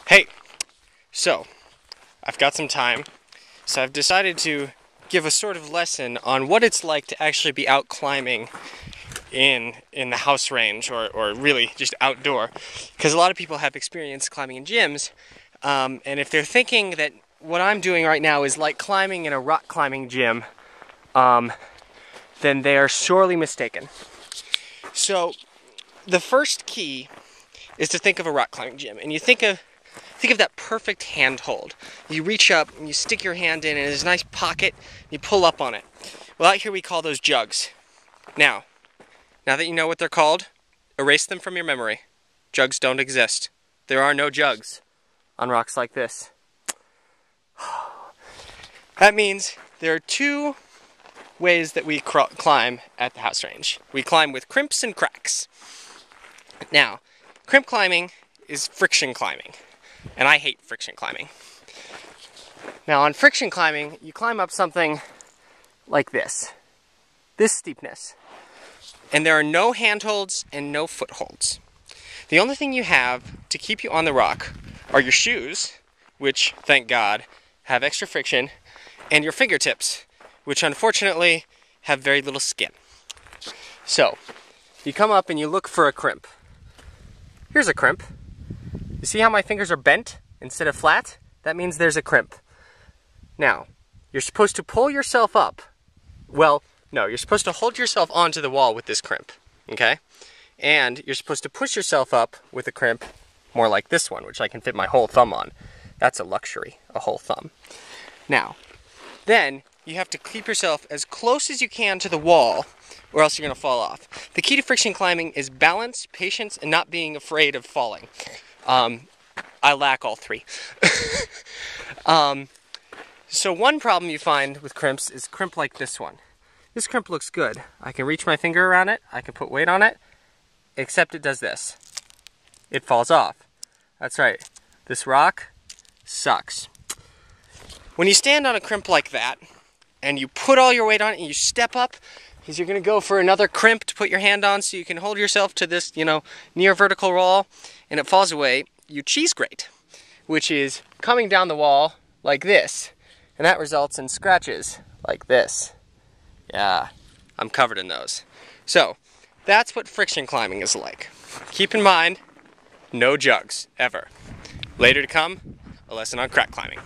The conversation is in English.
Hey, so I've got some time, so I've decided to give a sort of lesson on what it's like to actually be out climbing in the house range, or really just outdoor, because a lot of people have experience climbing in gyms, and if they're thinking that what I'm doing right now is like climbing in a rock climbing gym, then they are sorely mistaken. So the first key is to think of a rock climbing gym, and you think of that perfect handhold. You reach up and you stick your hand in, and there's a nice pocket, and you pull up on it. Well, out here we call those jugs. Now that you know what they're called, erase them from your memory. Jugs don't exist. There are no jugs on rocks like this. That means there are two ways that we climb at the house range. We climb with crimps and cracks. Now, crimp climbing is friction climbing, and I hate friction climbing. Now, on friction climbing, you climb up something like this steepness, and there are no handholds and no footholds. The only thing you have to keep you on the rock are your shoes, which, thank God, have extra friction, and your fingertips, which unfortunately have very little skin. So, you come up and you look for a crimp. Here's a crimp. You see how my fingers are bent instead of flat? That means there's a crimp. Now, you're supposed to pull yourself up. Well, no, you're supposed to hold yourself onto the wall with this crimp, okay? And you're supposed to push yourself up with a crimp more like this one, which I can fit my whole thumb on. That's a luxury, a whole thumb. Now, then you have to keep yourself as close as you can to the wall, or else you're going to fall off. The key to friction climbing is balance, patience, and not being afraid of falling. I lack all three. So one problem you find with crimps is crimp like this one. This crimp looks good. I can reach my finger around it, I can put weight on it, except it does this. It falls off. That's right. This rock sucks. When you stand on a crimp like that, and you put all your weight on it, and you step up, because you're going to go for another crimp to put your hand on so you can hold yourself to this, near vertical wall, and it falls away, you cheese grate, which is coming down the wall like this, and that results in scratches like this. Yeah, I'm covered in those. So, that's what friction climbing is like. Keep in mind, no jugs, ever. Later to come, a lesson on crack climbing.